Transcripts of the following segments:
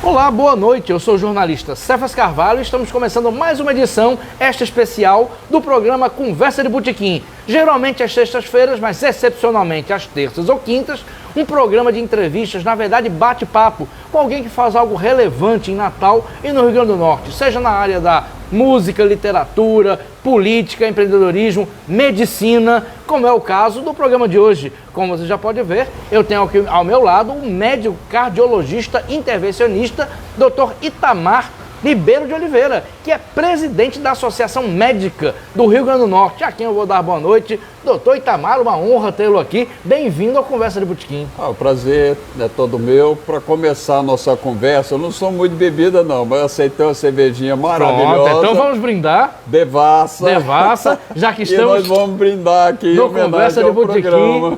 Olá, boa noite. Eu sou o jornalista Cefas Carvalho e estamos começando mais uma edição, esta especial, do programa Conversa de Botequim. Geralmente às sextas-feiras, mas excepcionalmente às terças ou quintas, um programa de entrevistas, na verdade bate-papo, com alguém que faz algo relevante em Natal e no Rio Grande do Norte, seja na área da música, literatura, política, empreendedorismo, medicina, como é o caso do programa de hoje. Como você já pode ver, eu tenho aqui ao meu lado um médico cardiologista intervencionista, Dr. Itamar Ribeiro de Oliveira, que é presidente da Associação Médica do Rio Grande do Norte, a quem eu vou dar boa noite. Doutor Itamar, uma honra tê-lo aqui. Bem-vindo ao Conversa de Botequim. O prazer é todo meu. Para começar a nossa conversa, eu não sou muito de bebida não, mas eu aceitei uma cervejinha maravilhosa. Pronto, então vamos brindar. Devassa, já que estamos e nós vamos brindar aqui no Conversa de Botequim.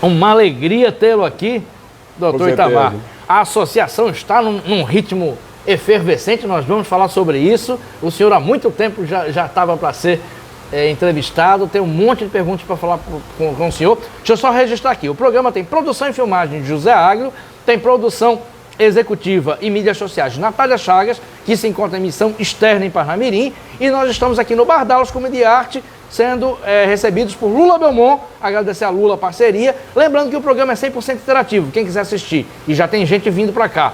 Uma alegria tê-lo aqui, doutor Itamar. A associação está num ritmo efervescente, nós vamos falar sobre isso. O senhor há muito tempo já estava para ser entrevistado, tem um monte de perguntas para falar com o senhor. Deixa eu só registrar aqui, o programa tem produção e filmagem de José Agro, tem produção executiva e mídias sociais de Natália Chagas, que se encontra em missão externa em Parnamirim, e nós estamos aqui no Bar Dallas Comedy Art, sendo recebidos por Lula Belmont, agradecer a Lula a parceria, lembrando que o programa é 100% interativo, quem quiser assistir, e já tem gente vindo para cá,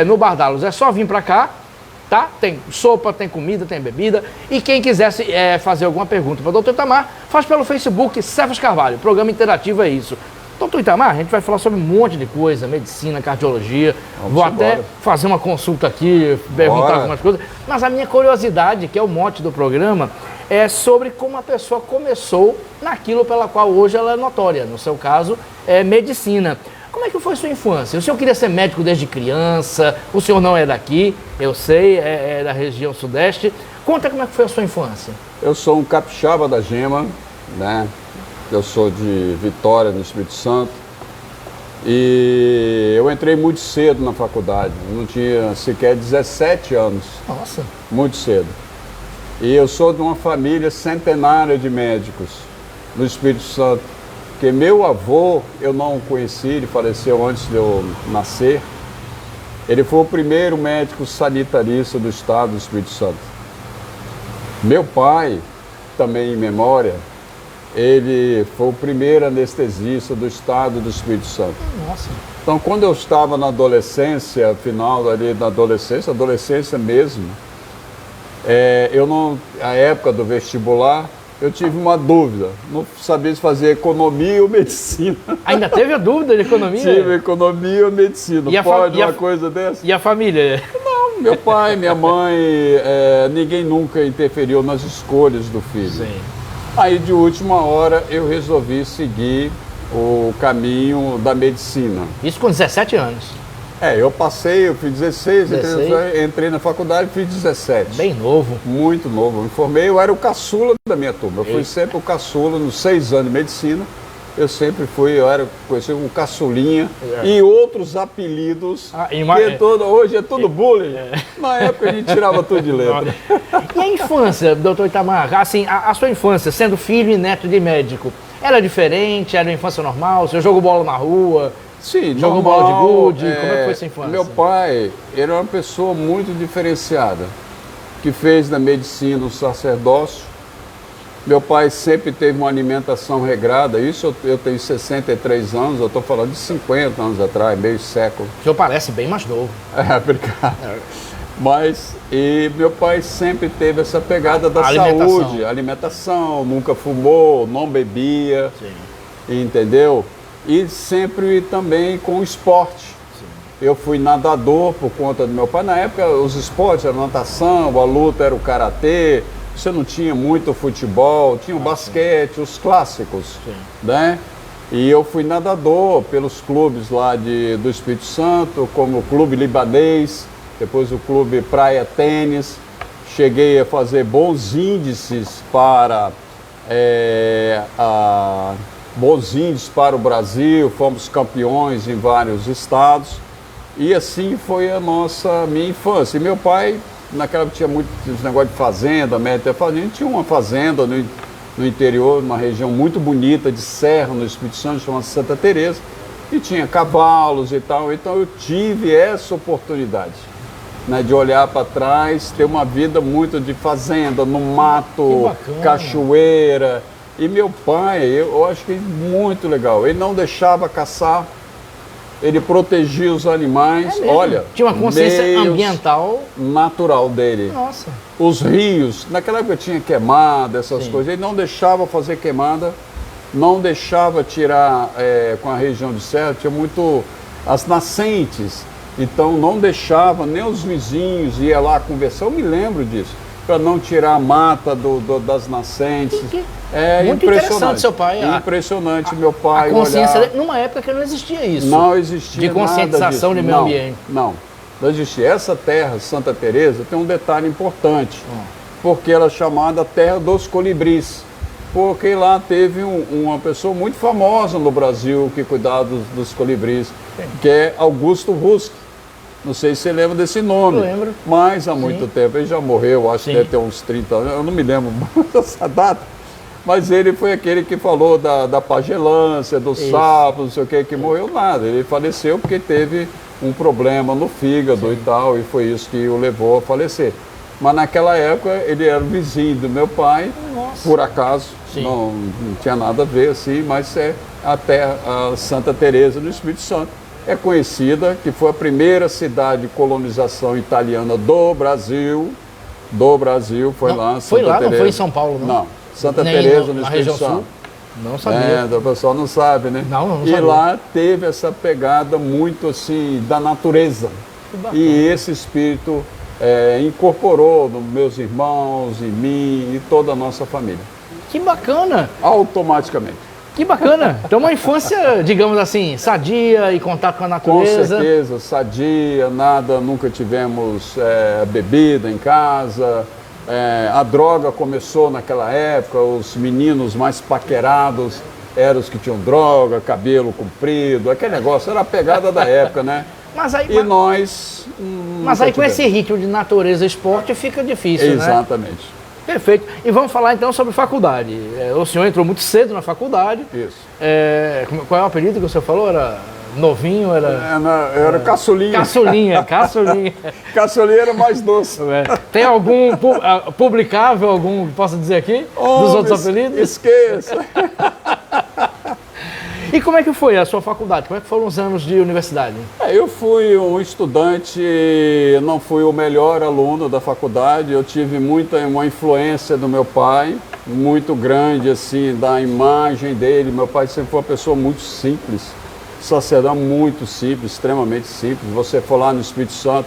no Bar Dallas, é só vir para cá, tá? Tem sopa, tem comida, tem bebida, e quem quisesse fazer alguma pergunta para o Dr. Itamar, faz pelo Facebook Cefas Carvalho, o programa interativo é isso. Doutor Itamar, a gente vai falar sobre um monte de coisa, medicina, cardiologia, vou até fazer uma consulta aqui, perguntar algumas coisas, mas a minha curiosidade, que é o mote do programa, é sobre como a pessoa começou naquilo pela qual hoje ela é notória, no seu caso, é medicina. Como é que foi sua infância? O senhor queria ser médico desde criança, o senhor não é daqui, eu sei, é da região sudeste. Conta como é que foi a sua infância. Eu sou um capixaba da Gema, né? Eu sou de Vitória, no Espírito Santo, e eu entrei muito cedo na faculdade, não tinha sequer 17 anos. Nossa! Muito cedo. E eu sou de uma família centenária de médicos no Espírito Santo, porque meu avô, eu não o conheci, ele faleceu antes de eu nascer. Ele foi o primeiro médico sanitarista do estado do Espírito Santo. Meu pai, também em memória, ele foi o primeiro anestesista do estado do Espírito Santo. Nossa. Então, quando eu estava na adolescência, final ali da adolescência mesmo, a época do vestibular, eu tive uma dúvida, não sabia se fazer economia ou medicina. Ainda teve a dúvida de economia? Tive economia ou medicina, pode uma coisa dessa? E a família? Não, meu pai, minha mãe, ninguém nunca interferiu nas escolhas do filho. Sim. Aí, de última hora, eu resolvi seguir o caminho da medicina. Isso com 17 anos? Eu fiz 16, entrei na faculdade e fiz 17. Bem novo. Muito novo. Eu me formei, eu era o caçula da minha turma. Eu fui sempre o caçula, nos 6 anos de medicina. Eu era conhecido como caçulinha e outros apelidos. Hoje é tudo bullying. Na época a gente tirava tudo de letra. E a infância, doutor Itamar? Assim, a sua infância, sendo filho e neto de médico, era diferente? Era uma infância normal? Você jogou bola na rua? Sim, jogou bola de gude? Como é que foi sua infância? Meu pai era uma pessoa muito diferenciada, que fez da medicina um sacerdócio. Meu pai sempre teve uma alimentação regrada, isso eu tenho 63 anos, eu estou falando de 50 anos atrás, meio século. O senhor parece bem mais novo. Obrigado. Mas, meu pai sempre teve essa pegada da saúde, alimentação, nunca fumou, não bebia, entendeu? E sempre também com o esporte. Sim. Eu fui nadador por conta do meu pai. Na época, os esportes eram natação, a luta era o karatê. Você não tinha muito futebol, tinha o basquete, os clássicos, né? E eu fui nadador pelos clubes lá do Espírito Santo, como o Clube Libanês, depois o Clube Praia Tênis. Cheguei a fazer bons índices para o Brasil, fomos campeões em vários estados. E assim foi a minha infância. E meu pai, naquela época tinha muito negócio de fazenda, tinha uma fazenda no interior, uma região muito bonita de serra, no Espírito Santo, chamada Santa Teresa. E tinha cavalos e tal, então eu tive essa oportunidade, né, de olhar para trás, ter uma vida muito de fazenda, no mato, cachoeira. E meu pai, eu acho que muito legal, ele não deixava caçar, ele protegia os animais, olha... Tinha uma consciência ambiental... natural dele. Nossa. Os rios, naquela época tinha queimada, essas coisas, ele não deixava fazer queimada, não deixava tirar com a região de serra, tinha muito as nascentes, então não deixava nem os vizinhos, ia lá conversar, eu me lembro disso, para não tirar a mata das nascentes. É muito interessante seu pai. Impressionante, meu pai. A consciência dele, numa época que não existia isso. Não existia de conscientização de meio ambiente. Não existia. Essa terra, Santa Teresa, tem um detalhe importante, porque ela é chamada Terra dos Colibris. Porque lá teve uma pessoa muito famosa no Brasil que cuidava dos colibris, que é Augusto Rusk. Não sei se você lembra desse nome. Eu lembro. Mas há muito tempo, ele já morreu, acho que deve ter uns 30 anos, eu não me lembro dessa data. Mas ele foi aquele que falou da pagelância, dos sapos, não sei o que morreu nada. Ele faleceu porque teve um problema no fígado e tal, e foi isso que o levou a falecer. Mas naquela época ele era vizinho do meu pai, por acaso, não tinha nada a ver assim, mas é a Santa Teresa do Espírito Santo. É conhecida que foi a primeira cidade de colonização italiana do Brasil. Foi lá. Foi lá, não foi em São Paulo, não? Não, Santa Teresa no Espírito Santo. Sul? Não sabia. O pessoal não sabe, né? Não e sabia. lá teve essa pegada muito assim da natureza. E esse espírito incorporou nos meus irmãos, em mim e toda a nossa família. Que bacana! Automaticamente. Que bacana! Então uma infância, digamos assim, sadia e contato com a natureza. Com certeza, sadia, nunca tivemos bebida em casa. A droga começou naquela época, os meninos mais paquerados eram os que tinham droga, cabelo comprido, aquele negócio, era a pegada da época, né? Mas aí com esse ritmo de natureza e esporte fica difícil, né? Exatamente. Perfeito. E vamos falar então sobre faculdade. O senhor entrou muito cedo na faculdade. Isso. Qual é o apelido que o senhor falou? Era novinho? Era caçulinha. Caçulinha. Caçulinha era mais doce. Tem algum publicável, algum que possa dizer aqui? Dos outros apelidos? Esqueça. E como é que foi a sua faculdade? Como é que foram os anos de universidade? Eu fui um estudante, não fui o melhor aluno da faculdade, eu tive uma influência do meu pai, muito grande, assim, da imagem dele. Meu pai sempre foi uma pessoa muito simples, sacerdote muito simples, extremamente simples. Você for lá no Espírito Santo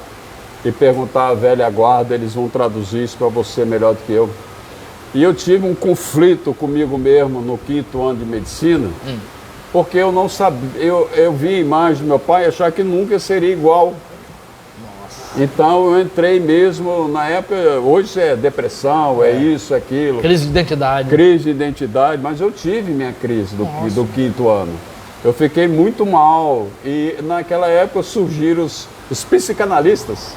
e perguntar à velha guarda, eles vão traduzir isso para você melhor do que eu. E eu tive um conflito comigo mesmo no 5º ano de medicina, porque eu não sabia, eu vi a imagem do meu pai e achava que nunca seria igual. Nossa. Então eu entrei mesmo, na época, hoje é depressão, é isso, aquilo. Crise de identidade. Crise de identidade, mas eu tive minha crise do 5º ano. Eu fiquei muito mal e naquela época surgiram os psicanalistas.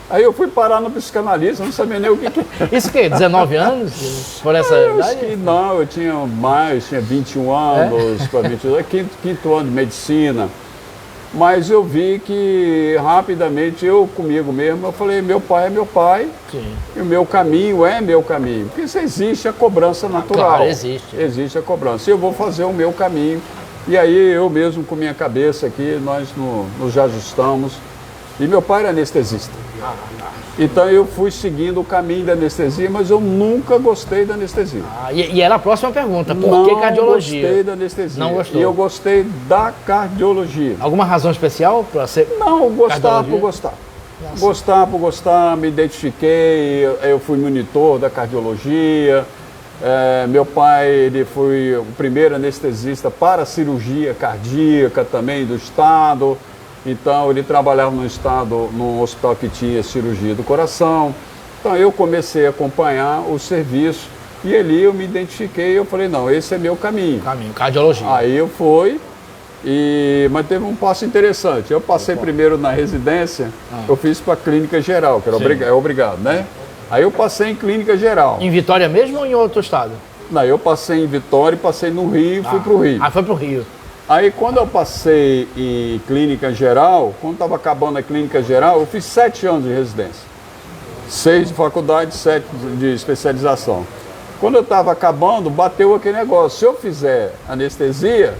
Aí eu fui parar no psicanalista, não sabia nem o que Isso que 19 anos? Por essa idade? Acho que não, eu tinha mais, tinha 21 anos, para 22, quinto ano de medicina. Mas eu vi que rapidamente, eu comigo mesmo, eu falei, meu pai é meu pai, e o meu caminho é meu caminho. Porque isso existe a cobrança natural. Claro, existe. Existe a cobrança. E eu vou fazer o meu caminho. E aí eu mesmo com minha cabeça aqui, nós nos ajustamos. E meu pai era anestesista. Então eu fui seguindo o caminho da anestesia, mas eu nunca gostei da anestesia. E era a próxima pergunta, por que cardiologia? Não gostei da anestesia. Não gostou? E eu gostei da cardiologia. Alguma razão especial para ser Não, gostar por gostar. Nossa. Gostar por gostar, me identifiquei, eu fui monitor da cardiologia. Meu pai, ele foi o primeiro anestesista para cirurgia cardíaca também do estado. Então, ele trabalhava no estado, num hospital que tinha cirurgia do coração. Então, eu comecei a acompanhar o serviço e ali eu me identifiquei e eu falei, não, esse é meu caminho. Cardiologia. Aí eu fui, mas teve um passo interessante. Eu passei primeiro na residência, eu fiz para a clínica geral, que era obrigado, né? Aí eu passei em clínica geral. Em Vitória mesmo ou em outro estado? Não, eu passei em Vitória, passei no Rio e fui para o Rio. Foi para o Rio. Aí quando eu passei em clínica geral, quando estava acabando a clínica geral, eu fiz 7 anos de residência. 6 de faculdade, 7 de especialização. Quando eu estava acabando, bateu aquele negócio. Se eu fizer anestesia,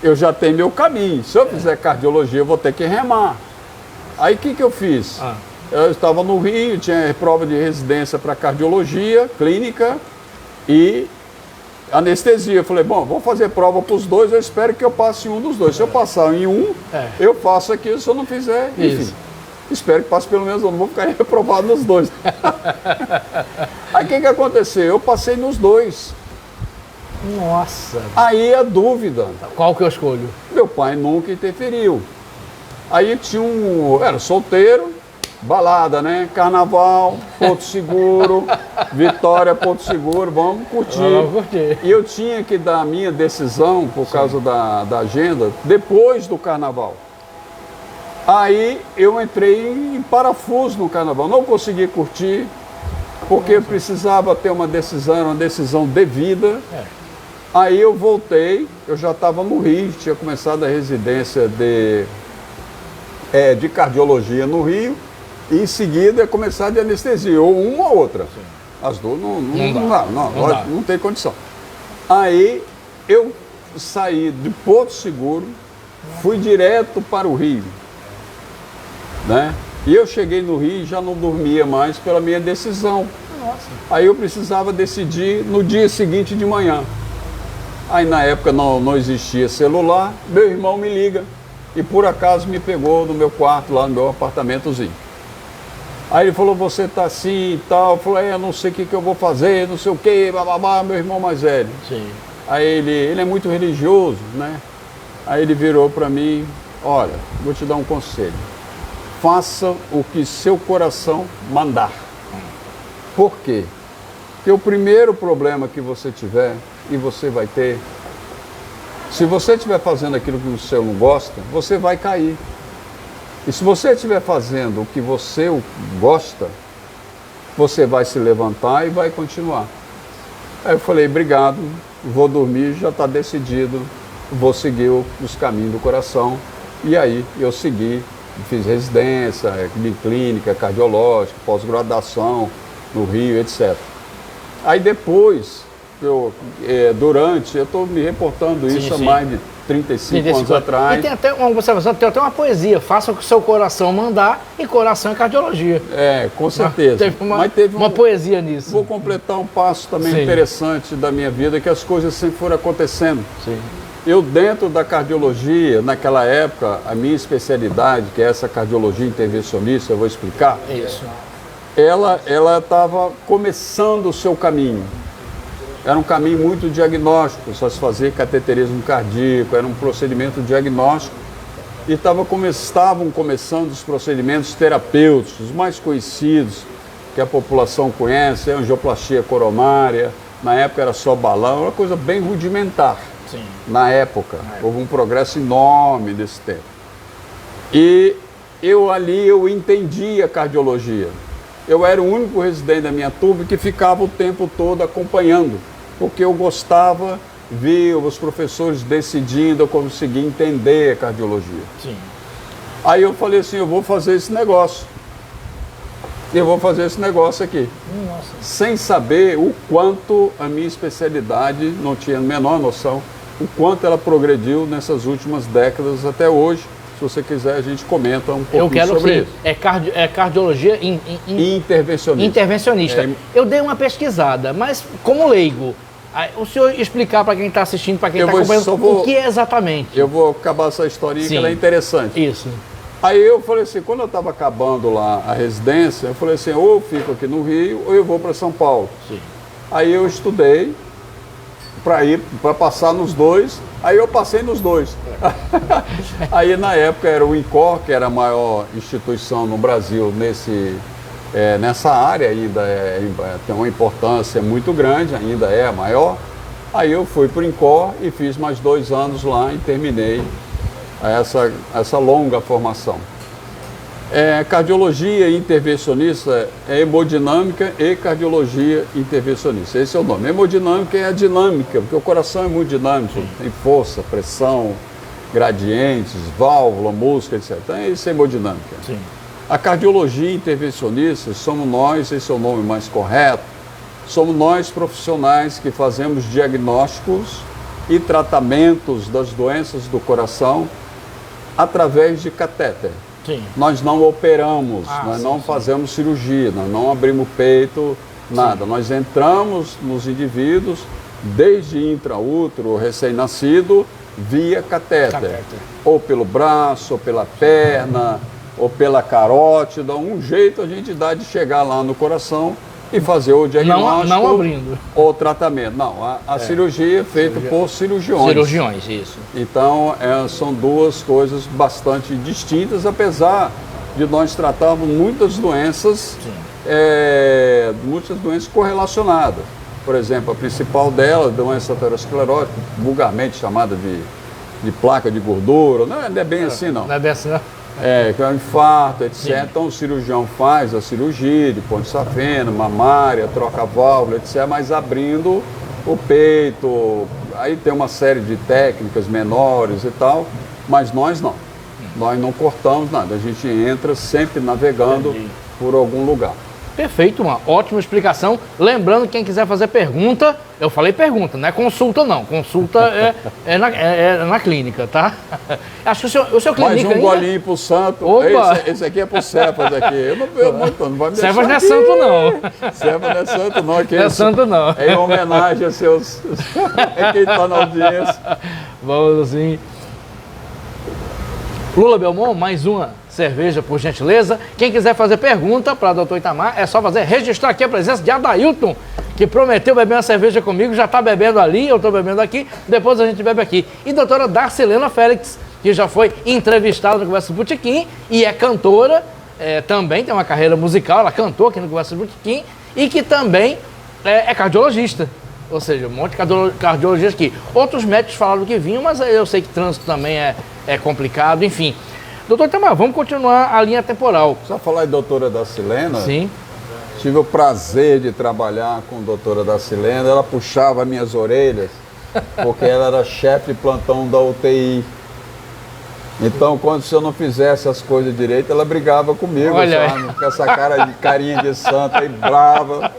eu já tenho meu caminho. Se eu fizer cardiologia, eu vou ter que remar. Aí o que eu fiz? Eu estava no Rio, tinha prova de residência para cardiologia, clínica e anestesia. Eu falei, bom, vou fazer prova para os dois, eu espero que eu passe em um dos dois. Se eu passar em um, eu faço aqui, se eu não fizer, enfim. Isso. Espero que passe pelo menos, eu não vou ficar reprovado nos dois. Aí o que aconteceu? Eu passei nos dois. Nossa! Aí a dúvida. Qual que eu escolho? Meu pai nunca interferiu. Aí tinha era solteiro, balada, né? Carnaval, Porto Seguro, Vitória, Porto Seguro, vamos curtir. Vamos curtir. E eu tinha que dar a minha decisão, por causa da agenda, depois do Carnaval. Aí eu entrei em parafuso no Carnaval, não consegui curtir, porque eu precisava ter uma decisão devida. Aí eu voltei, eu já estava no Rio, tinha começado a residência de cardiologia no Rio, e em seguida começar de anestesia, ou uma ou outra. Sim. As duas não tem condição. Aí eu saí de Porto Seguro, fui direto para o Rio. Né? E eu cheguei no Rio e já não dormia mais pela minha decisão. Nossa. Aí eu precisava decidir no dia seguinte de manhã. Aí na época não existia celular, meu irmão me liga e por acaso me pegou no meu quarto, lá no meu apartamentozinho. Aí ele falou, você tá assim e tal. Eu falei, eu não sei o que eu vou fazer, não sei o que, bababá, meu irmão mais velho. Sim. Aí ele é muito religioso, né? Aí ele virou para mim, olha, vou te dar um conselho. Faça o que seu coração mandar. Por quê? Porque o primeiro problema que você tiver, e você vai ter, se você estiver fazendo aquilo que o seu não gosta, você vai cair. E se você estiver fazendo o que você gosta, você vai se levantar e vai continuar. Aí eu falei, obrigado, vou dormir, já está decidido, vou seguir os caminhos do coração. E aí eu segui. Fiz residência, clínica, cardiológica, pós-graduação no Rio, etc. Aí depois, eu estou me reportando isso há mais de 35 anos atrás. E tem até uma observação, tem até uma poesia, faça o que o seu coração mandar, e coração é cardiologia. Com certeza. Mas teve uma poesia nisso. Vou completar um passo também interessante da minha vida, que as coisas sempre foram acontecendo. Sim. Eu, dentro da cardiologia, naquela época, a minha especialidade, que é essa cardiologia intervencionista, eu vou explicar. Isso. Ela estava começando o seu caminho. Era um caminho muito diagnóstico, só se fazia cateterismo cardíaco, era um procedimento diagnóstico. E estavam começando os procedimentos terapêuticos, os mais conhecidos, que a população conhece, a angioplastia coronária. Na época era só balão, uma coisa bem rudimentar. Sim. Na época, houve um progresso enorme desse tempo. E eu entendi a cardiologia. Eu era o único residente da minha turma que ficava o tempo todo acompanhando, porque eu gostava de ver os professores decidindo, eu conseguia entender a cardiologia. Sim. Aí eu falei assim, eu vou fazer esse negócio. Eu vou fazer esse negócio aqui. Nossa. Sem saber o quanto a minha especialidade, não tinha a menor noção, o quanto ela progrediu nessas últimas décadas até hoje. Se você quiser, a gente comenta um pouquinho sobre isso. É cardiologia intervencionista. Intervencionista. Eu dei uma pesquisada, mas como leigo, o senhor explicar para quem está assistindo, para quem está acompanhando, o que é exatamente? Eu vou acabar essa historinha, que ela é interessante. Isso. Aí eu falei assim, quando eu estava acabando lá a residência, eu falei assim, ou eu fico aqui no Rio, ou eu vou para São Paulo. Sim. Aí eu estudei para passar nos dois, aí eu passei nos dois. Aí na época era o INCOR, que era a maior instituição no Brasil nessa área, ainda tem uma importância muito grande, ainda é a maior. Aí eu fui para o INCOR e fiz mais 2 anos lá e terminei essa longa formação. Cardiologia intervencionista é hemodinâmica e cardiologia intervencionista. Esse é o nome. Hemodinâmica é a dinâmica, porque o coração é muito dinâmico, tem força, pressão, gradientes, válvula, músculo, etc. Então, isso é hemodinâmica. Sim. A cardiologia intervencionista somos nós, esse é o nome mais correto, somos nós profissionais que fazemos diagnósticos e tratamentos das doenças do coração através de catéter. Sim. Nós não operamos, nós sim, não fazemos cirurgia, nós não abrimos peito, nada. Nós entramos nos indivíduos, desde intraútero, recém-nascido, via catéter. Ou pelo braço, ou pela perna, ou pela carótida. Um jeito a gente dá de chegar lá no coração e fazer o diagnóstico não abrindo. ou tratamento. Não, a cirurgia é feita por cirurgiões. Cirurgiões, isso. Então, são duas coisas bastante distintas, apesar de nós tratarmos muitas doenças correlacionadas. Por exemplo, a principal delas, a doença aterosclerótica, vulgarmente chamada de placa de gordura, não é bem assim não. Não é bem assim não? Que é um infarto, etc. Sim. Então o cirurgião faz a cirurgia de ponte safena, mamária, troca a válvula, etc. Mas abrindo o peito, aí tem uma série de técnicas menores e tal, mas nós não. Nós não cortamos nada, a gente entra sempre navegando por algum lugar. Perfeito, uma ótima explicação. Lembrando, quem quiser fazer pergunta, eu falei pergunta, não é consulta não. Consulta é na clínica, tá? Acho que o seu clínica mais um golinho pro santo. Esse aqui é pro Cefas aqui. Eu não vai me Cefas não é santo não. Cefas não é santo não. Não é santo não. É em homenagem a seus... é quem tá na audiência. Vamos assim. Lula Belmont, mais uma cerveja, por gentileza. Quem quiser fazer pergunta para o Dr. Itamar, é só registrar aqui a presença de Adailton, que prometeu beber uma cerveja comigo, já está bebendo ali, eu estou bebendo aqui, depois a gente bebe aqui. E doutora Darcilena Félix, que já foi entrevistada no Conversa do Botequim e é cantora, também tem uma carreira musical, ela cantou aqui no Conversa do Botequim e que também é cardiologista. Ou seja, um monte de cardiologistas aqui. Outros médicos falaram que vinham, mas eu sei que trânsito também é complicado, enfim. Doutor Itamar, vamos continuar a linha temporal. Só falar de doutora Darcilena. Sim. Tive o prazer de trabalhar com a doutora Darcilena. Ela puxava minhas orelhas, porque ela era chefe de plantão da UTI. Então, quando se eu não fizesse as coisas direito, ela brigava comigo, olha, sabe? Com essa carinha de santa e brava.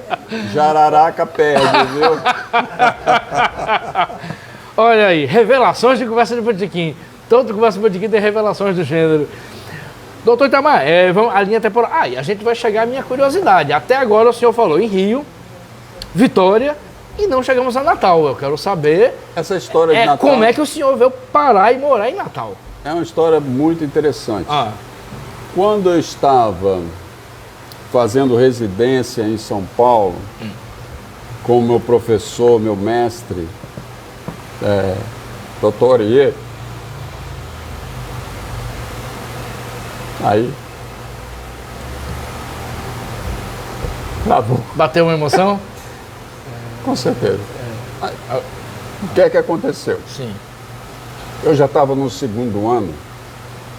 Jararaca perde, viu? Olha aí, revelações de Conversa de Botequim. Todo Conversa de Botequim tem revelações do gênero. Doutor Itamar, vamos, a linha temporal. E a gente vai chegar à minha curiosidade. Até agora o senhor falou em Rio, Vitória, e não chegamos a Natal. Eu quero saber essa história de Natal. Como é que o senhor veio parar e morar em Natal? É uma história muito interessante. Quando eu estava fazendo residência em São Paulo, com o meu professor, meu mestre, doutor Iê, aí travou. Bateu uma emoção? Com certeza. O que é que aconteceu? Sim. Eu já estava no segundo ano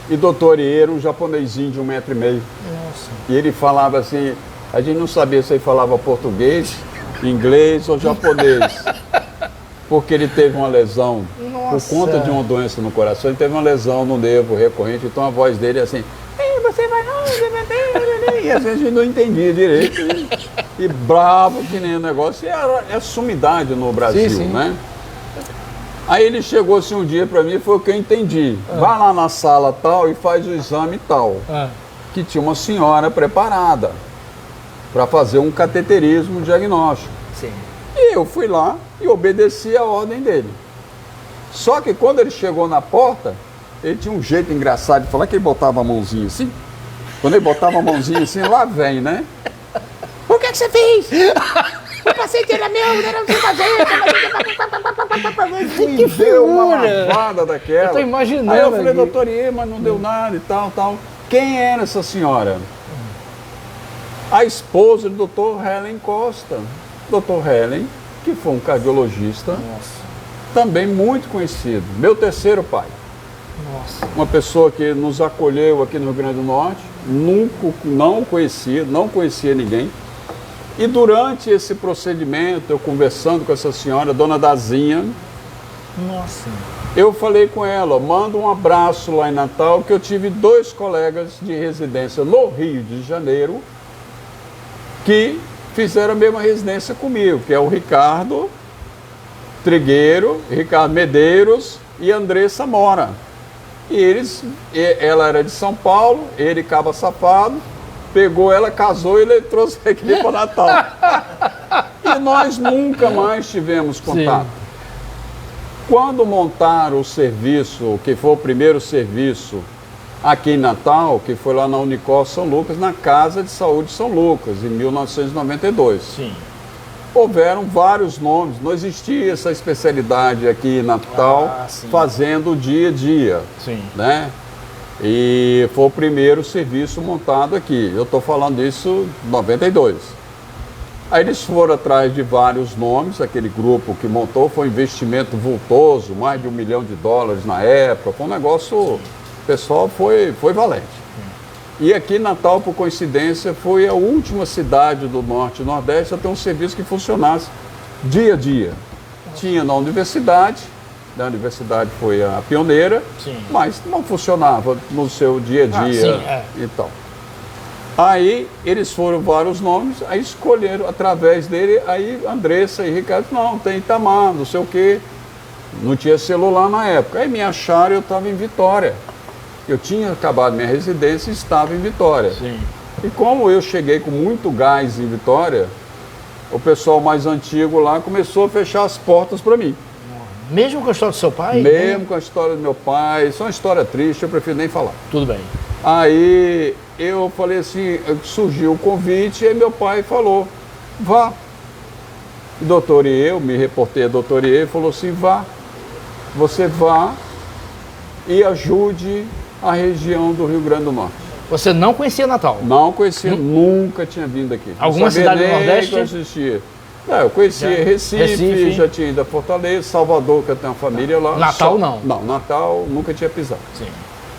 e doutor Iê era um japonesinho de 1,5 metro. Nossa. E ele falava assim, a gente não sabia se ele falava português, inglês ou japonês. Porque ele teve uma lesão, por conta de uma doença no coração, ele teve uma lesão no nervo recorrente, então a voz dele é assim, você vai não, e às vezes a gente não entendia direito, e bravo que nem o negócio, e é sumidade no Brasil, sim. né? Aí ele chegou assim um dia para mim, foi o que eu entendi, vai lá na sala tal e faz o exame tal, que tinha uma senhora preparada para fazer um cateterismo diagnóstico. Sim. E eu fui lá e obedeci a ordem dele. Só que quando ele chegou na porta, ele tinha um jeito engraçado de falar que ele botava a mãozinha assim. Quando ele botava a mãozinha assim, lá vem, né? O que você fez? O paciente era meu, era você fazer. Que deu uma lavada daquela. Eu tô imaginando. Aí eu falei, doutor Iê, mas não deu nada e tal. Quem era essa senhora? A esposa do doutor Helen Costa. Dr. Helen, que foi um cardiologista, também muito conhecido, meu terceiro pai. Nossa. Uma pessoa que nos acolheu aqui no Rio Grande do Norte, nunca, não conhecia ninguém. E durante esse procedimento, eu conversando com essa senhora, dona Dazinha, Nossa. eu falei com ela, manda um abraço lá em Natal, que eu tive 2 colegas de residência no Rio de Janeiro que fizeram a mesma residência comigo, que é o Ricardo Trigueiro, Ricardo Medeiros e Andressa Mora. E ela era de São Paulo, ele Caba Safado, pegou ela, casou e ele trouxe aqui para Natal. E nós nunca mais tivemos contato. Sim. Quando montaram o serviço, que foi o primeiro serviço aqui em Natal, que foi lá na Unicor São Lucas, na Casa de Saúde São Lucas, em 1992. Sim. Houveram vários nomes, não existia essa especialidade aqui em Natal, fazendo o dia a dia. Sim. Né? E foi o primeiro serviço montado aqui. Eu estou falando isso em 92. Aí eles foram atrás de vários nomes, aquele grupo que montou, foi um investimento vultoso, mais de $1 milhão na época, foi um negócio, o pessoal foi valente. E aqui Natal, por coincidência, foi a última cidade do Norte e Nordeste a ter um serviço que funcionasse dia a dia. Tinha na universidade foi a pioneira, Sim. mas não funcionava no seu dia a dia. Então. Aí eles foram vários nomes, aí escolheram através dele, aí Andressa e Ricardo, não, tem Itamar, não sei o quê. Não tinha celular na época. Aí me acharam, eu estava em Vitória. Eu tinha acabado minha residência e estava em Vitória. Sim. E como eu cheguei com muito gás em Vitória, o pessoal mais antigo lá começou a fechar as portas para mim. Mesmo com a história do seu pai? Mesmo com a história do meu pai. Isso é uma história triste, eu prefiro nem falar. Tudo bem. Aí eu falei assim, surgiu o convite e meu pai falou, vá. O doutor e eu, me reportei a doutor e ele falou assim, vá. Você vá e ajude a região do Rio Grande do Norte. Você não conhecia Natal? Não conhecia, nunca tinha vindo aqui. Alguma cidade do Nordeste? Que eu existia. Não, eu conhecia Recife, já tinha ido a Fortaleza, Salvador, que eu tenho uma família lá. Natal não? Não, Natal nunca tinha pisado. Sim.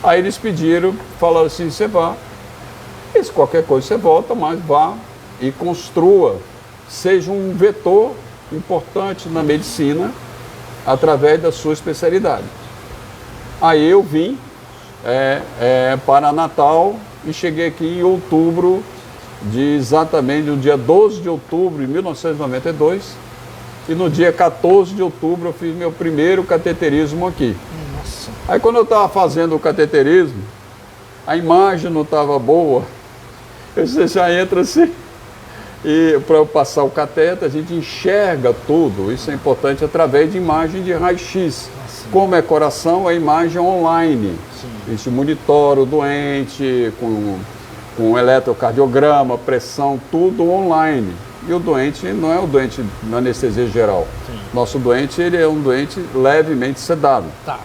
Aí eles pediram, falaram assim, você vá. E se qualquer coisa você volta, mas vá e construa, seja um vetor importante na medicina através da sua especialidade. Aí eu vim para Natal e cheguei aqui em outubro, exatamente no dia 12 de outubro de 1992. E no dia 14 de outubro eu fiz meu primeiro cateterismo aqui. Nossa. Aí quando eu estava fazendo o cateterismo, a imagem não estava boa. Você já entra assim, e para eu passar o cateter, a gente enxerga tudo. Isso é importante através de imagem de raio-x. Como é coração, a imagem é online. Sim. A gente monitora o doente com eletrocardiograma, pressão, tudo online. E o doente não é o doente na anestesia geral. Sim. Nosso doente, ele é um doente levemente sedado. Tá.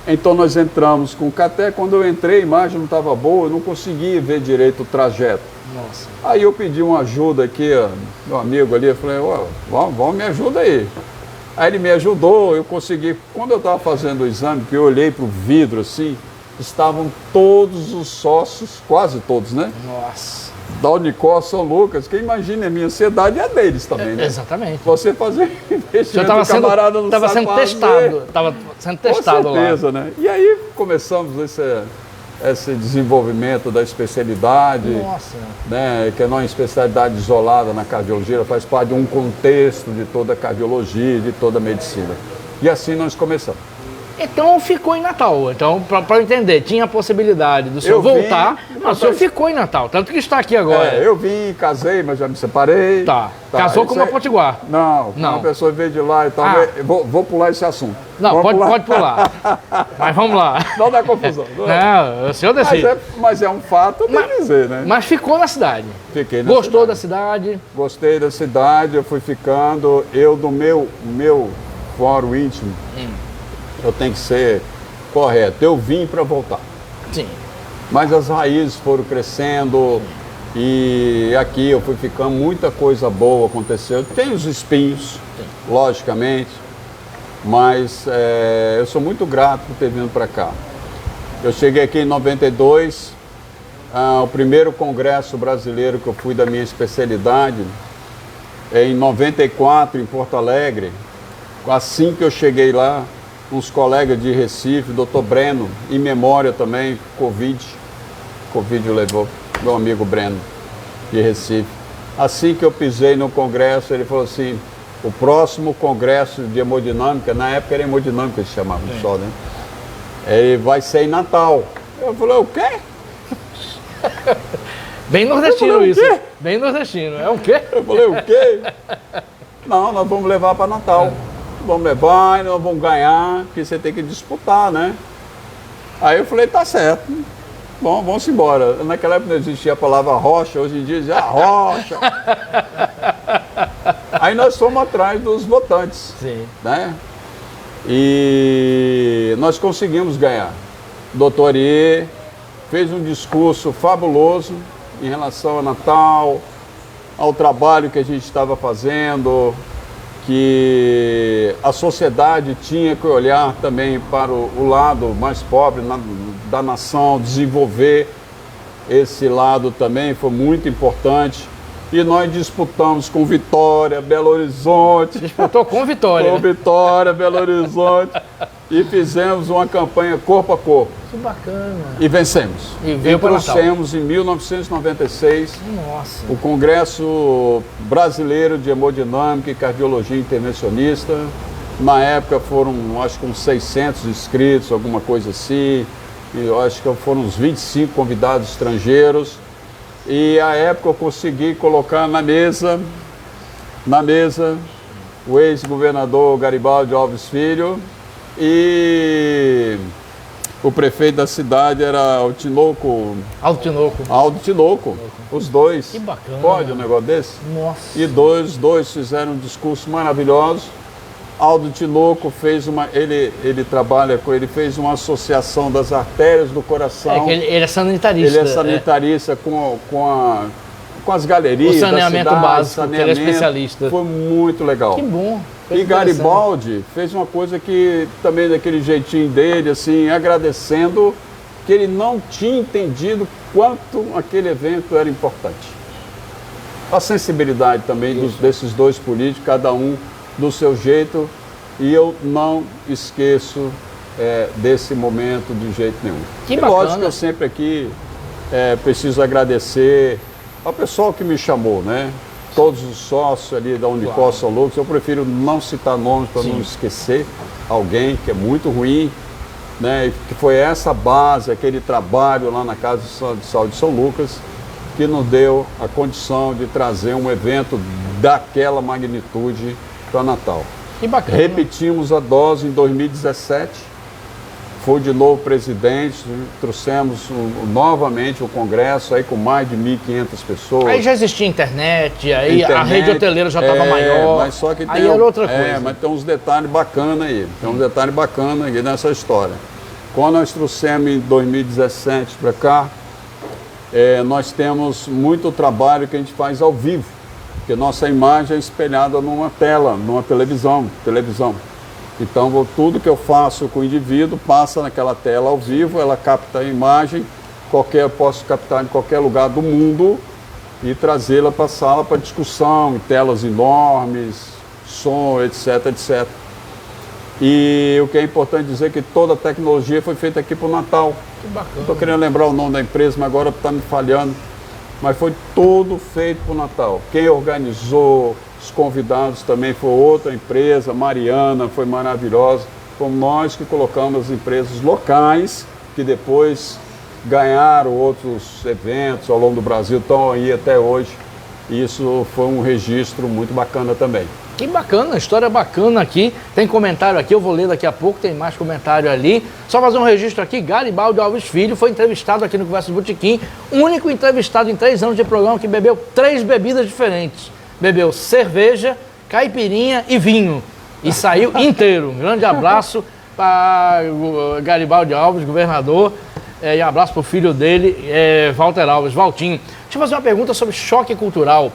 Então nós entramos com o cateter, quando eu entrei a imagem não estava boa, eu não conseguia ver direito o trajeto. Nossa. Aí eu pedi uma ajuda aqui, ó, meu amigo ali, eu falei, vamos me ajuda aí. Aí ele me ajudou, eu consegui, quando eu estava fazendo o exame, que eu olhei para o vidro assim, estavam todos os sócios, quase todos, né? Nossa. Da Unicor São Lucas, que imagina, a minha ansiedade é a deles também, né? Exatamente. Você fazer investimento, o camarada não sabe fazer. Estava sendo testado lá. Com certeza, né? E aí começamos esse desenvolvimento da especialidade. Nossa. Né, que não é uma especialidade isolada na cardiologia, ela faz parte de um contexto de toda a cardiologia, de toda a medicina. E assim nós começamos. Então ficou em Natal. Então, para eu entender, tinha a possibilidade do senhor voltar, mas o senhor ficou em Natal, tanto que está aqui agora. Eu vim, casei, mas já me separei. Tá. Casou com uma potiguar? Não, uma pessoa veio de lá e tal. Vou pular esse assunto. Não, pode pular. Mas vamos lá. Não dá confusão. Não, o senhor decide. Mas é um fato, eu tenho que dizer, né? Mas ficou na cidade? Fiquei na cidade. Gostou da cidade? Gostei da cidade, eu fui ficando. Eu, do meu fórum íntimo, eu tenho que ser correto. Eu vim para voltar. Sim. Mas as raízes foram crescendo e aqui eu fui ficando, muita coisa boa aconteceu. Tem os espinhos, logicamente, mas eu sou muito grato por ter vindo para cá. Eu cheguei aqui em 92, o primeiro congresso brasileiro que eu fui da minha especialidade, em 94, em Porto Alegre. Assim que eu cheguei lá, uns colegas de Recife, doutor Breno, em memória também, Covid levou, meu amigo Breno, de Recife. Assim que eu pisei no congresso, ele falou assim, o próximo congresso de hemodinâmica, na época era hemodinâmica que se chamava só, né? Ele vai ser em Natal. Eu falei, o quê? Bem nordestino isso. Bem nordestino. É o quê? Eu falei, o quê? Não, nós vamos levar para Natal. Vamos levar e nós vamos ganhar, porque você tem que disputar, né? Aí eu falei, tá certo. Bom, vamos embora. Naquela época não existia a palavra rocha, hoje em dia dizia rocha. Aí nós fomos atrás dos votantes. Sim. Né? E nós conseguimos ganhar. O doutor Iê fez um discurso fabuloso em relação a Natal, ao trabalho que a gente estava fazendo, que a sociedade tinha que olhar também para o lado mais pobre da nação, desenvolver esse lado também, foi muito importante. E nós disputamos com Vitória, Belo Horizonte. Disputou com Vitória. Com Vitória, Belo Horizonte. E fizemos uma campanha corpo a corpo. Que bacana. E vencemos. E veio para Natal. Trouxemos em 1996 Nossa. o Congresso Brasileiro de Hemodinâmica e Cardiologia Intervencionista. Na época foram, acho que uns 600 inscritos, alguma coisa assim. E eu acho que foram uns 25 convidados estrangeiros. E à época eu consegui colocar na mesa o ex-governador Garibaldi Alves Filho e o prefeito da cidade era Aldo Tinoco. Aldo Tinoco, os dois. Que bacana. Pode um negócio desse? Nossa. E os dois fizeram um discurso maravilhoso. Aldo Tinoco fez ele fez uma associação das artérias do coração. Ele é sanitarista. Ele é sanitarista com as galerias. O saneamento da cidade, básico, que ele é especialista. Foi muito legal. Que bom. E Garibaldi fez uma coisa que também daquele jeitinho dele, assim, agradecendo que ele não tinha entendido quanto aquele evento era importante. A sensibilidade também desses dois políticos, cada um do seu jeito, e eu não esqueço desse momento de jeito nenhum. Que e bacana. lógico que eu sempre aqui preciso agradecer ao pessoal que me chamou, né? Todos os sócios ali da Unicor São Lucas, eu prefiro não citar nomes para não esquecer alguém que é muito ruim, né? E que foi essa base, aquele trabalho lá na Casa de Saúde de São Lucas, que nos deu a condição de trazer um evento daquela magnitude para Natal. Que bacana. Repetimos a dose em 2017, foi de novo presidente, trouxemos novamente o congresso aí com mais de 1.500 pessoas. Aí já existia internet, aí a rede hoteleira já estava maior, mas só que aí era outra coisa. Mas tem uns detalhes bacanas aí, nessa história. Quando nós trouxemos em 2017 para cá, nós temos muito trabalho que a gente faz ao vivo, porque nossa imagem é espelhada numa tela, numa televisão. Então, tudo que eu faço com o indivíduo passa naquela tela ao vivo, ela capta a imagem, eu posso captar em qualquer lugar do mundo e trazê-la para a sala para discussão, em telas enormes, som, etc, etc. E o que é importante dizer é que toda a tecnologia foi feita aqui para o Natal. Que bacana. Estou querendo lembrar o nome da empresa, mas agora está me falhando. Mas foi tudo feito para o Natal. Quem organizou, os convidados também foi outra empresa, Mariana, foi maravilhosa. Fomos nós que colocamos as empresas locais, que depois ganharam outros eventos ao longo do Brasil, estão aí até hoje. Isso foi um registro muito bacana também. Que bacana, história bacana aqui. Tem comentário aqui, eu vou ler daqui a pouco, tem mais comentário ali. Só fazer um registro aqui, Garibaldi Alves Filho foi entrevistado aqui no Conversa do Botequim, único entrevistado em 3 anos de programa que bebeu 3 bebidas diferentes. Bebeu cerveja, caipirinha e vinho. E saiu inteiro. Um grande abraço para Garibaldi Alves, governador, e um abraço para o filho dele, Walter Alves, Valtinho. Deixa eu fazer uma pergunta sobre choque cultural.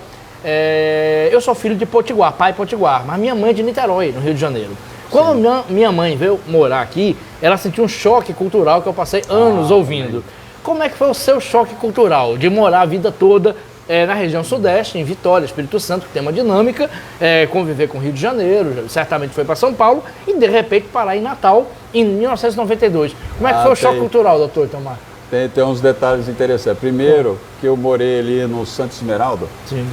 Eu sou filho de Potiguar, pai Potiguar, mas minha mãe é de Niterói, no Rio de Janeiro. Quando minha mãe veio morar aqui, ela sentiu um choque cultural que eu passei anos ouvindo. Como é que foi o seu choque cultural de morar a vida toda na região sudeste, em Vitória, Espírito Santo, que tem uma dinâmica, conviver com o Rio de Janeiro, certamente foi para São Paulo, e de repente parar em Natal em 1992. Como é que foi o choque cultural, doutor Itamar? Tem uns detalhes interessantes. Primeiro, que eu morei ali no Santa Esmeralda. Sim.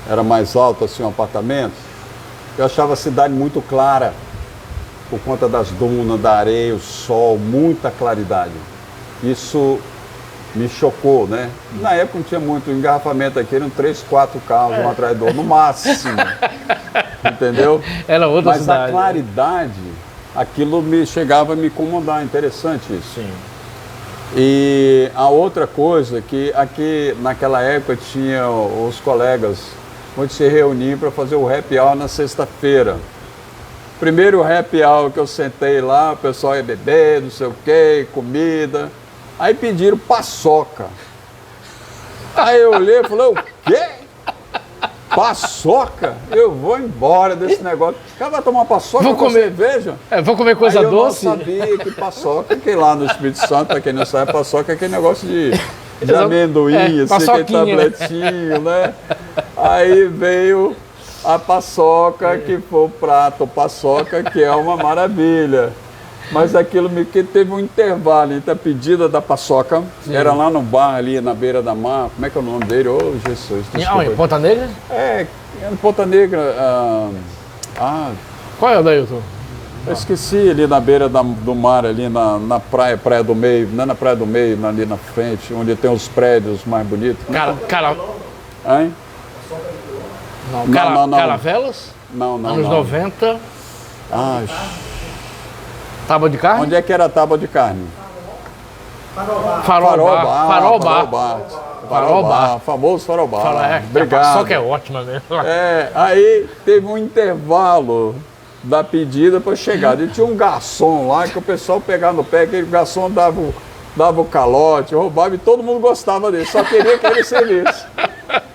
Era mais alto, assim, um apartamento. Eu achava a cidade muito clara, por conta das dunas, da areia, o sol, muita claridade. Isso me chocou, né? Na época não tinha muito engarrafamento aqui, eram 3, 4 carros um atrás do outro, no máximo. Entendeu? Era outra Mas cidade. a claridade, aquilo chegava a me incomodar, interessante isso. Sim. E a outra coisa, que aqui naquela época tinha os colegas onde se reuniam para fazer o happy hour na sexta-feira. Primeiro happy hour que eu sentei lá, o pessoal ia beber, não sei o quê, comida. Aí pediram paçoca. Aí eu olhei e falei, o quê? Paçoca? Eu vou embora desse negócio. O cara vai tomar paçoca com cerveja? Vou comer coisa aí eu doce? Eu não sabia que paçoca, que lá no Espírito Santo, para quem não sabe, paçoca é aquele negócio de amendoim, assim, aquele tabletinho, né? Aí veio a paçoca, que foi o prato paçoca, que é uma maravilha. Mas aquilo que teve um intervalo entre a pedida da paçoca, era lá no bar, ali na beira da mar, como é que é o nome dele? Ô, Jesus, desculpa. Em Ponta Negra? Em Ponta Negra. Qual é o Dailton? Eu esqueci, ali na beira do mar, ali na praia do meio, não é na praia do meio, ali na frente, onde tem os prédios mais bonitos. Hein? Não. Caravelas? Não. Anos 90. Ai. Tábua de carne? Onde é que era a tábua de carne? Farol Bar. Famoso Farol Bar. Obrigado. Só que é ótima mesmo. Aí teve um intervalo da pedida para chegar. E tinha um garçom lá que o pessoal pegava no pé, aquele garçom dava o calote, roubava e todo mundo gostava dele, só queria que ele servisse.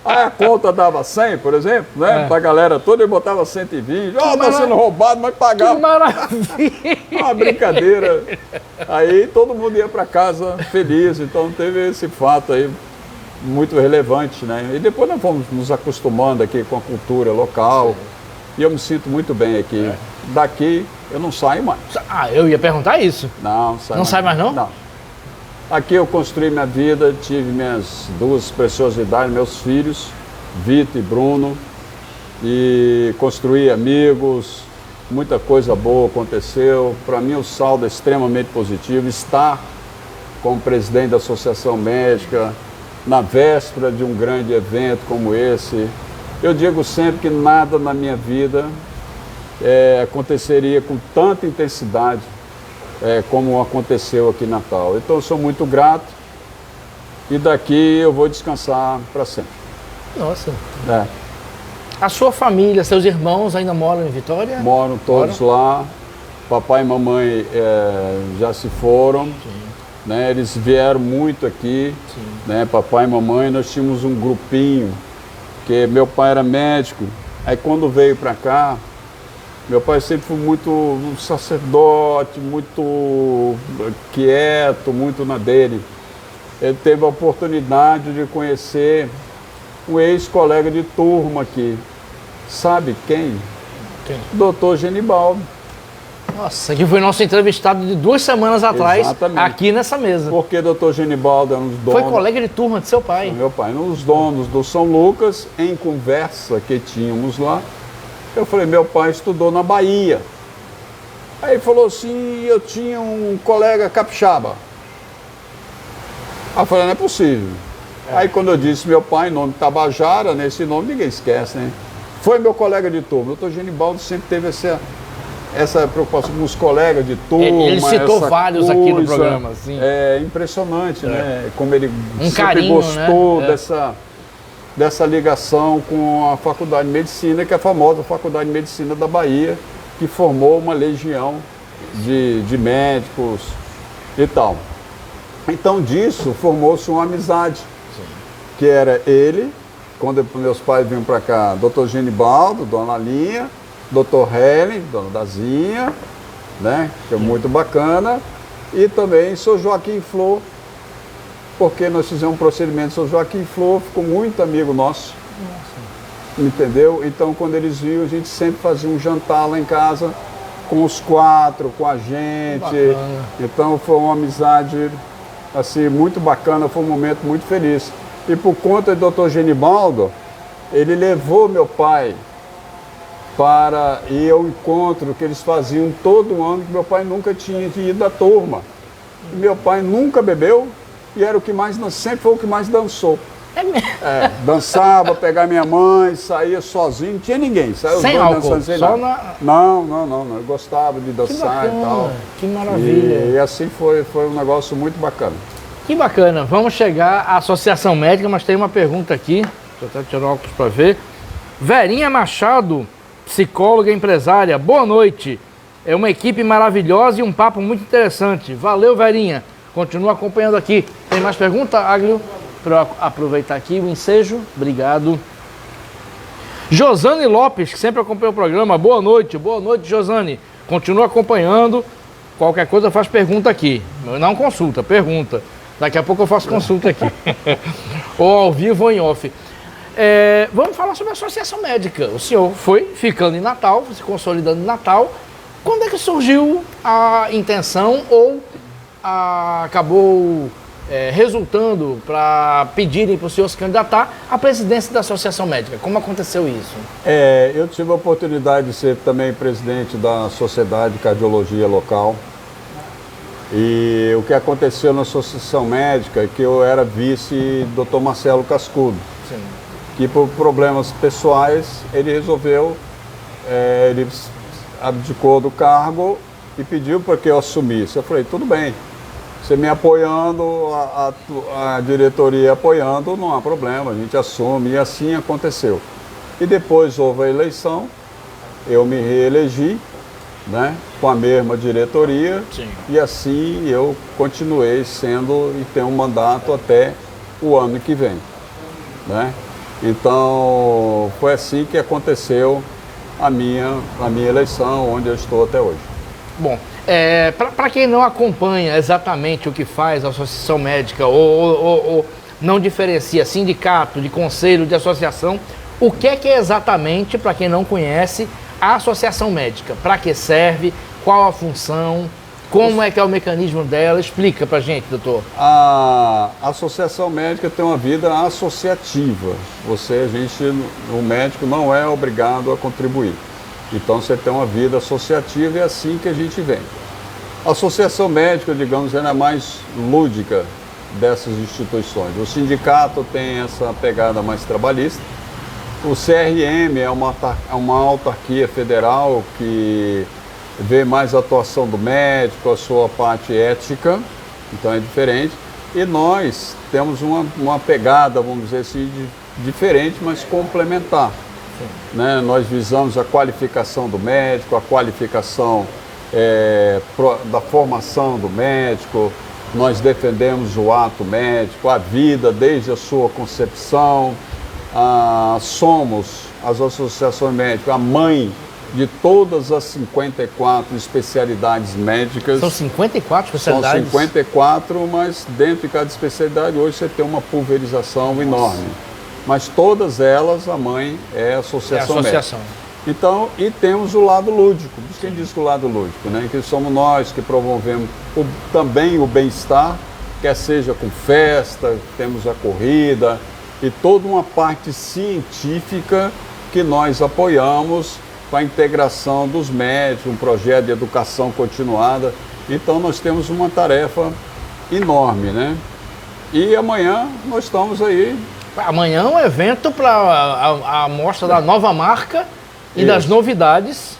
Aí a conta dava 100, por exemplo, né? Pra galera toda, ele botava 120. Tá sendo roubado, mas pagava. Que maravilha! Uma brincadeira. Aí todo mundo ia para casa feliz, então teve esse fato aí muito relevante, né? E depois nós fomos nos acostumando aqui com a cultura local. E eu me sinto muito bem aqui. Daqui eu não saio mais. Eu ia perguntar isso. Não sai mais não? Não. Aqui eu construí minha vida, tive minhas 2 preciosidades, meus filhos, Vitor e Bruno, e construí amigos, muita coisa boa aconteceu. Para mim o saldo é extremamente positivo. Estar como presidente da Associação Médica, na véspera de um grande evento como esse, eu digo sempre que nada na minha vida aconteceria com tanta intensidade como aconteceu aqui em Natal. Então eu sou muito grato e daqui eu vou descansar para sempre. Nossa. A sua família, seus irmãos ainda moram em Vitória? Moram todos lá. Papai e mamãe já se foram. Né? Eles vieram muito aqui. Né? Papai e mamãe, nós tínhamos um grupinho, que meu pai era médico. Aí quando veio para cá, meu pai sempre foi muito um sacerdote, muito quieto, muito na dele. Ele teve a oportunidade de conhecer um ex-colega de turma aqui. Sabe quem? Doutor Genibaldo. Nossa, que foi nosso entrevistado de 2 semanas atrás. Exatamente. Aqui nessa mesa. Porque doutor Genibaldo é um dos donos. Foi colega de turma de seu pai. Meu pai, um dos donos do São Lucas, em conversa que tínhamos lá. Eu falei, meu pai estudou na Bahia. Aí ele falou assim, eu tinha um colega capixaba. Aí eu falei, não é possível. Aí quando eu disse meu pai, nome Tabajara, né, esse nome ninguém esquece, né? Foi meu colega de turma. O doutor Genibaldo sempre teve essa preocupação com os colegas de turma. Ele citou vários aqui no programa. Assim. É impressionante, né? Como ele sempre carinho, gostou, né? dessa ligação com a Faculdade de Medicina, que é a famosa Faculdade de Medicina da Bahia, que formou uma legião de médicos e tal. Então disso formou-se uma amizade, que era ele, quando meus pais vinham para cá, doutor Genibaldo, dona Linha, doutor Helen, dona Dazinha, né? Que é muito bacana. E também Sr. Joaquim Flor, porque nós fizemos um procedimento. Sr. Joaquim Flor ficou muito amigo nosso. Nossa. Entendeu? Então, quando eles viam, a gente sempre fazia um jantar lá em casa, com os 4, com a gente. Então, foi uma amizade, assim, muito bacana, foi um momento muito feliz. E por conta do Dr. Genibaldo, ele levou meu pai para ir ao encontro que eles faziam todo ano, que meu pai nunca tinha ido à turma. E meu pai nunca bebeu e era o que mais, sempre foi o que mais dançou. É mesmo? É, dançava, pegava minha mãe, saía sozinho, não tinha ninguém. Saía sem álcool, dançando, sem só na... Não, eu gostava de dançar e tal. Que maravilha. E assim foi um negócio muito bacana. Que bacana. Vamos chegar à Associação Médica, mas tem uma pergunta aqui. Deixa eu até tirar o óculos para ver. Verinha Machado, psicóloga e empresária, boa noite. É uma equipe maravilhosa e um papo muito interessante. Valeu, Verinha. Continua acompanhando aqui. Tem mais pergunta, Aglio? Para aproveitar aqui o ensejo. Obrigado. Josane Lopes, que sempre acompanha o programa. Boa noite, Josane. Continua acompanhando. Qualquer coisa faz pergunta aqui. Não consulta, pergunta. Daqui a pouco eu faço consulta aqui. Ou ao vivo ou em off. Vamos falar sobre a Associação Médica. O senhor foi ficando em Natal, se consolidando em Natal. Quando é que surgiu a intenção ou acabou resultando para pedirem para o senhor se candidatar à presidência da Associação Médica? Como aconteceu isso? Eu tive a oportunidade de ser também presidente da Sociedade de Cardiologia local. E o que aconteceu na Associação Médica é que eu era vice do Dr. Marcelo Cascudo. Sim. Que por problemas pessoais ele resolveu, ele abdicou do cargo e pediu para que eu assumisse. Eu falei, tudo bem, você me apoiando, a diretoria apoiando, não há problema, a gente assume, e assim aconteceu. E depois houve a eleição, eu me reelegi, né, com a mesma diretoria. Sim. E assim eu continuei sendo e tenho um mandato até o ano que vem, né? Então foi assim que aconteceu a minha eleição, onde eu estou até hoje. Bom, para quem não acompanha exatamente o que faz a Associação Médica ou não diferencia sindicato, de conselho, de associação, o que é exatamente, para quem não conhece, a Associação Médica? Para que serve? Qual a função? Como é que é o mecanismo dela? Explica pra gente, doutor. A Associação Médica tem uma vida associativa. O médico não é obrigado a contribuir. Então você tem uma vida associativa e é assim que a gente vem. A Associação Médica, digamos, ela é mais lúdica dessas instituições. O sindicato tem essa pegada mais trabalhista. O CRM é uma autarquia federal que vê mais a atuação do médico, a sua parte ética, então é diferente. E nós temos uma pegada, vamos dizer assim, diferente, mas complementar. Né? Nós visamos a qualificação do médico, a qualificação da formação do médico, nós defendemos o ato médico, a vida desde a sua concepção. Somos, as associações médicas, a mãe de todas as 54 especialidades médicas. São 54 especialidades? São 54, mas dentro de cada especialidade hoje você tem uma pulverização enorme. Mas todas elas, a mãe é a associação médica. Então, e temos o lado lúdico. Quem diz que o lado lúdico, né? Que somos nós que promovemos também o bem-estar, quer seja com festa, temos a corrida, e toda uma parte científica que nós apoiamos para a integração dos médicos, um projeto de educação continuada. Então nós temos uma tarefa enorme, né? E amanhã nós estamos aí. Amanhã é um evento para a mostra da nova marca e das novidades.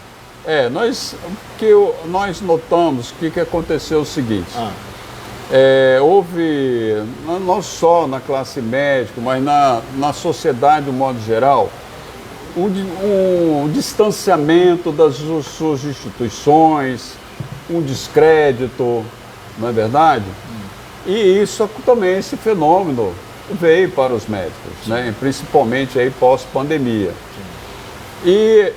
Nós notamos que aconteceu o seguinte. Houve, não só na classe médica, mas na sociedade de um modo geral, um distanciamento das suas instituições, um descrédito, não é verdade? E isso também, esse fenômeno veio para os médicos, né? Principalmente aí pós-pandemia. E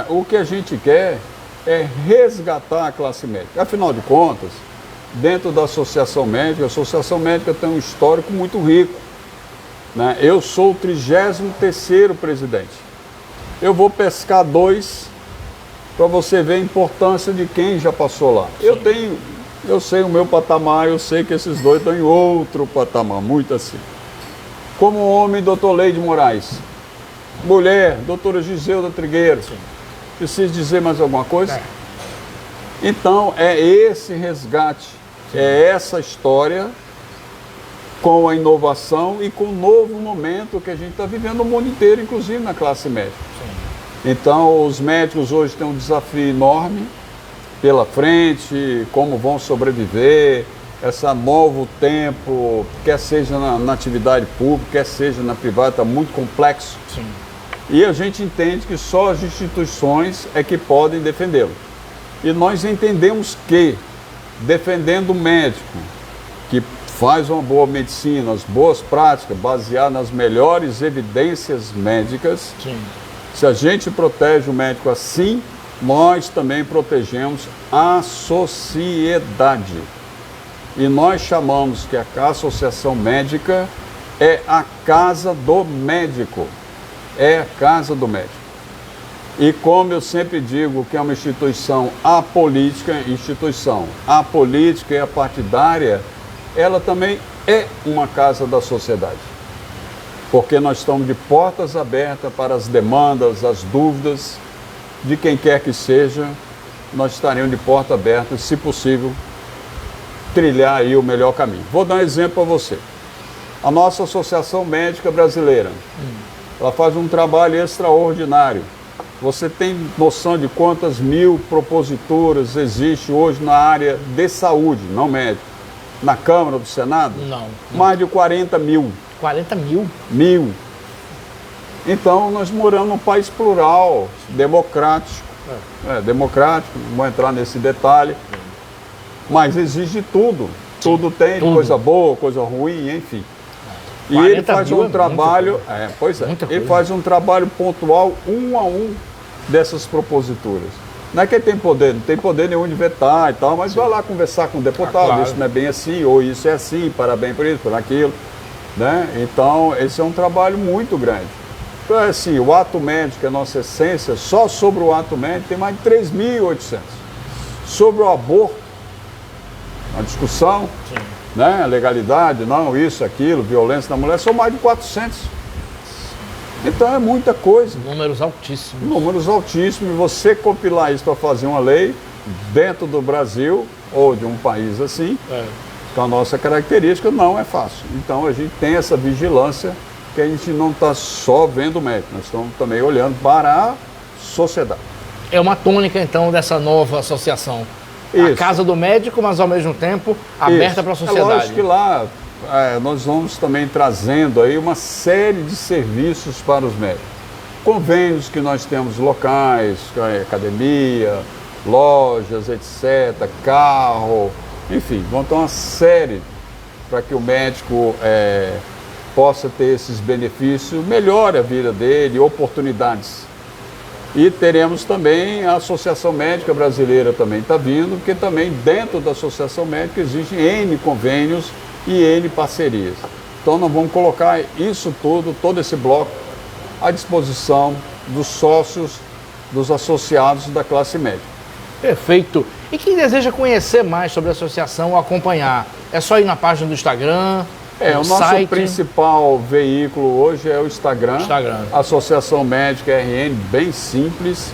o que a gente quer é resgatar a classe médica. Afinal de contas, dentro da Associação Médica, a Associação Médica tem um histórico muito rico, né? Eu sou o 33º presidente. Eu vou pescar 2 para você ver a importância de quem já passou lá. Eu sei o meu patamar, eu sei que esses 2 estão em outro patamar, muito assim. Como homem, doutor Leide Moraes. Mulher, doutora Giseuda Trigueiro. Preciso dizer mais alguma coisa? Então, é esse resgate, é essa história com a inovação e com o novo momento que a gente está vivendo no mundo inteiro, inclusive na classe médica. Então, os médicos hoje têm um desafio enorme pela frente, como vão sobreviver, esse novo tempo, quer seja na atividade pública, quer seja na privada, está muito complexo. Sim. E a gente entende que só as instituições é que podem defendê-lo. E nós entendemos que, defendendo o médico, que faz uma boa medicina, as boas práticas, baseadas nas melhores evidências médicas, Sim. Se a gente protege o médico assim, nós também protegemos a sociedade. E nós chamamos que a Associação Médica é a casa do médico. É a casa do médico. E como eu sempre digo que é uma instituição apolítica, e apartidária, ela também é uma casa da sociedade. Porque nós estamos de portas abertas para as demandas, as dúvidas de quem quer que seja, nós estaremos de porta aberta, se possível, trilhar aí o melhor caminho. Vou dar um exemplo para você. A nossa Associação Médica Brasileira, ela faz um trabalho extraordinário. Você tem noção de quantas mil proposituras existe hoje na área de saúde, não médico? Na Câmara do Senado? Não. Mais de 40 mil. 40 mil? Mil. Então, nós moramos num país plural, democrático. Democrático, não vou entrar nesse detalhe. Mas exige tudo. Tudo tem, tudo. Coisa boa, coisa ruim, enfim. E ele faz um trabalho, ele faz um trabalho pontual, um a um, dessas proposituras. Não é que ele tem poder, não tem poder nenhum de vetar e tal, mas vai lá conversar com o deputado, claro. Isso não é bem assim, ou isso é assim, parabéns por isso, por aquilo. Né? Então, esse é um trabalho muito grande. Então, é assim, o ato médico, a nossa essência, só sobre o ato médico tem mais de 3.800. Sobre o aborto, a discussão, né? A legalidade, não, isso, aquilo, violência da mulher, são mais de 400. Então, é muita coisa. Números altíssimos. Números altíssimos. E você compilar isso para fazer uma lei dentro do Brasil, ou de um país assim, com a nossa característica, não é fácil. Então, a gente tem essa vigilância, que a gente não está só vendo o médico, nós estamos também olhando para a sociedade. É uma tônica, então, dessa nova associação. Isso. A casa do médico, mas ao mesmo tempo aberta para a sociedade. É lógico que lá nós vamos também trazendo aí uma série de serviços para os médicos. Convênios que nós temos locais, academia, lojas, etc., carro, enfim, vão ter uma série para que o médico possa ter esses benefícios, melhore a vida dele, oportunidades. E teremos também a Associação Médica Brasileira também está vindo, porque também dentro da Associação Médica existem N convênios e N parcerias. Então nós vamos colocar isso tudo, todo esse bloco, à disposição dos sócios, dos associados da classe médica. Perfeito. E quem deseja conhecer mais sobre a associação ou acompanhar, é só ir na página do Instagram? O nosso principal veículo hoje é o Instagram. Associação Médica RN, bem simples.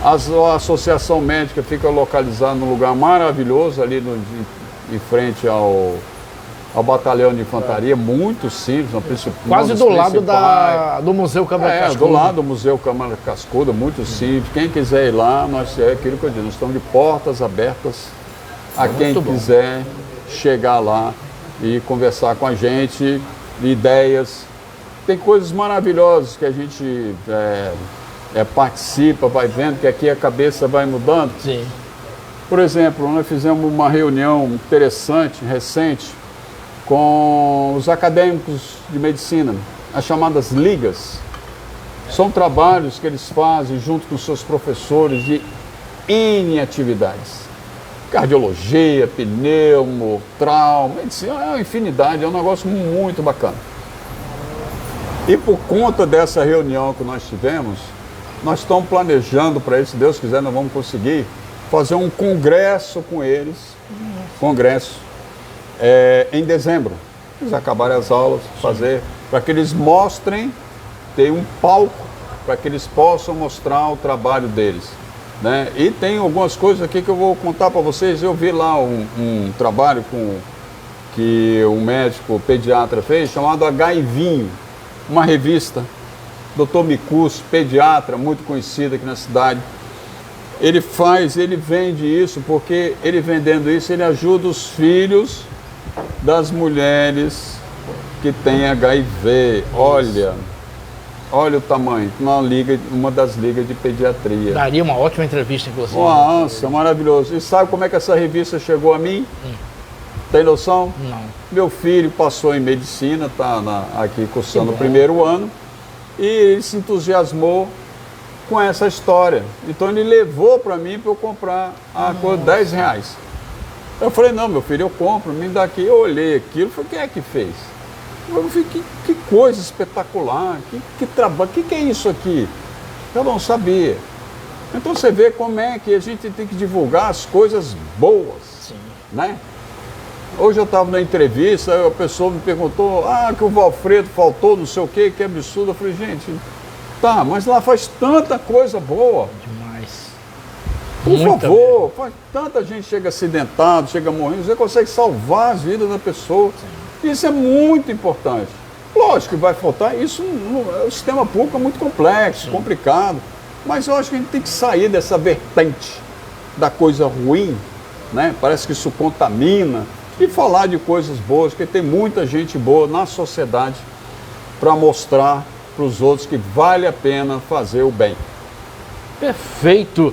A Associação Médica fica localizada num lugar maravilhoso, ali em frente ao batalhão de infantaria, muito simples. Quase do lado do Museu Câmara Cascuda. Do lado do Museu Câmara Cascuda, muito simples. Quem quiser ir lá, é aquilo que eu digo, nós estamos de portas abertas a quem quiser chegar lá e conversar com a gente, ideias. Tem coisas maravilhosas que a gente participa, vai vendo que aqui a cabeça vai mudando. Sim. Por exemplo, nós fizemos uma reunião interessante, recente, com os acadêmicos de medicina, as chamadas ligas. São trabalhos que eles fazem junto com seus professores de N atividades. Cardiologia, pneumo, trauma, medicina, é uma infinidade, é um negócio muito bacana. E por conta dessa reunião que nós tivemos, nós estamos planejando para eles, se Deus quiser, nós vamos conseguir fazer um congresso com eles, em dezembro. Eles acabarem as aulas, fazer, para que eles mostrem, ter um palco, para que eles possam mostrar o trabalho deles. Né? E tem algumas coisas aqui que eu vou contar para vocês. Eu vi lá um trabalho que um médico pediatra fez, chamado H&Vinho, uma revista. Dr. Micus, pediatra, muito conhecido aqui na cidade. Ele vende isso, porque ele vendendo isso, ele ajuda os filhos das mulheres que têm HIV. Olha o tamanho, uma das ligas de pediatria. Daria uma ótima entrevista, inclusive. Uma ânsia, maravilhoso. E sabe como é que essa revista chegou a mim? Tem noção? Não. Meu filho passou em medicina, está aqui cursando o primeiro ano, e ele se entusiasmou com essa história. Então ele levou para mim para eu comprar a coisa R$10. Eu falei, não, meu filho, eu compro, me dá aqui. Eu olhei aquilo, falei, quem é que fez? Eu falei, que coisa espetacular, que trabalho, que é isso aqui? Eu não sabia. Então você vê como é que a gente tem que divulgar as coisas boas. Sim. Né? Hoje eu estava na entrevista, a pessoa me perguntou, que o Valfredo faltou, não sei o quê, que absurdo. Eu falei, gente, tá, mas lá faz tanta coisa boa. Demais. Por favor, tanta gente chega acidentado, chega morrendo, você consegue salvar as vidas da pessoa. Sim. Isso é muito importante. Lógico que vai faltar, isso o sistema público é muito complexo, sim, complicado, mas eu acho que a gente tem que sair dessa vertente da coisa ruim, né? Parece que isso contamina, e falar de coisas boas, porque tem muita gente boa na sociedade para mostrar para os outros que vale a pena fazer o bem. Perfeito.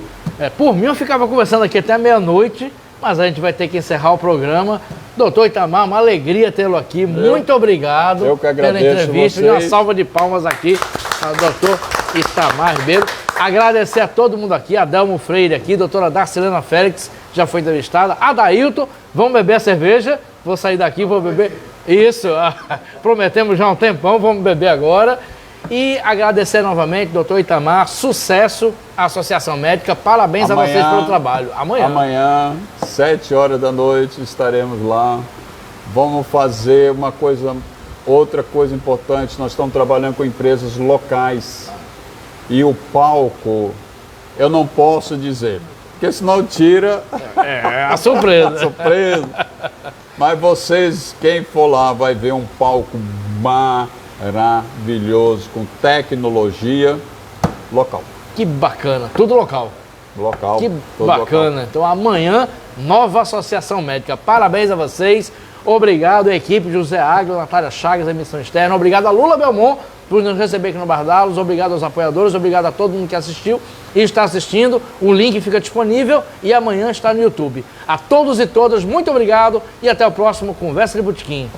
Por mim eu ficava conversando aqui até meia-noite, mas a gente vai ter que encerrar o programa. Doutor Itamar, uma alegria tê-lo aqui. Muito obrigado pela entrevista. E uma salva de palmas aqui ao doutor Itamar Ribeiro. Agradecer a todo mundo aqui, Adelmo Freire aqui, doutora Darcilena Félix, já foi entrevistada, Adailton, vamos beber a cerveja, vou sair daqui, vou beber, isso, prometemos já há um tempão, vamos beber agora. E agradecer novamente, doutor Itamar, sucesso à Associação Médica, parabéns a vocês pelo trabalho. Amanhã, 7 horas da noite, estaremos lá, vamos fazer outra coisa importante, nós estamos trabalhando com empresas locais. E o palco, eu não posso dizer, porque senão tira a surpresa. A surpresa. Mas vocês, quem for lá, vai ver um palco maravilhoso, com tecnologia local. Que bacana, tudo local. Local. Que bacana. Local. Então amanhã, nova Associação Médica. Parabéns a vocês. Obrigado à equipe José Águila, Natália Chagas, da emissão externa. Obrigado a Lula Belmont por nos receber aqui no Bardalos. Obrigado aos apoiadores, obrigado a todo mundo que assistiu e está assistindo. O link fica disponível e amanhã está no YouTube. A todos e todas, muito obrigado e até o próximo Conversa de Botequim.